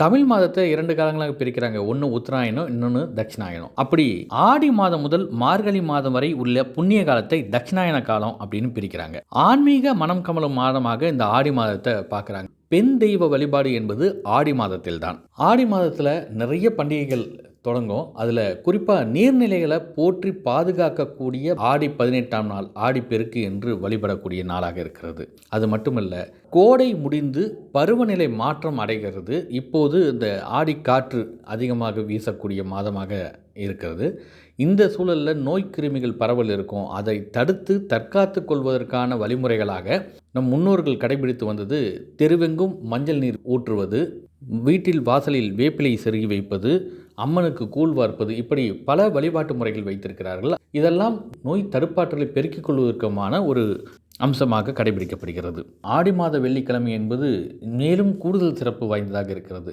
தமிழ் மாதத்தை 2 காலங்களாக பிரிக்கிறாங்க. ஒண்ணு உத்தராயணம், இன்னொன்னு தட்சிணாயனம். அப்படி ஆடி மாதம் முதல் மார்கழி மாதம் வரை உள்ள புண்ணிய காலத்தை தட்சிணாயன காலம் அப்படின்னு பிரிக்கிறாங்க. ஆன்மீக மனம் கமழும் மாதமாக இந்த ஆடி மாதத்தை பார்க்குறாங்க. பெண் தெய்வ வழிபாடு என்பது ஆடி மாதத்தில் தான். ஆடி மாதத்தில் நிறைய பண்டிகைகள் தொடங்கும். அதில் குறிப்பாக நீர்நிலைகளை போற்றி பாதுகாக்கக்கூடிய ஆடி 18ஆம் நாள் ஆடிப்பெருக்கு என்று வழிபடக்கூடிய நாளாக இருக்கிறது. அது மட்டுமல்ல, கோடை முடிந்து பருவநிலை மாற்றம் அடைகிறது. இப்போது இந்த ஆடிக்காற்று அதிகமாக வீசக்கூடிய மாதமாக இருக்கிறது. இந்த சூழலில் நோய் கிருமிகள் பரவல் இருக்கும். அதை தடுத்து தற்காத்து கொள்வதற்கான வழிமுறைகளாக நம் முன்னோர்கள் கடைபிடித்து வந்தது தெருவெங்கும் மஞ்சள் நீர் ஊற்றுவது, வீட்டில் வாசலில் வேப்பிலை செருகி வைப்பது, அம்மனுக்கு கூழ் வார்ப்பது, இப்படி பல வழிபாட்டு முறைகள் வைத்திருக்கிறார்கள். இதெல்லாம் நோய் தடுப்பாற்றலை பெருக்கிக் கொள்வதற்குமான ஒரு அம்சமாக கடைபிடிக்கப்படுகிறது. ஆடி மாத வெள்ளிக்கிழமை என்பது மேலும் கூடுதல் சிறப்பு வாய்ந்ததாக இருக்கிறது.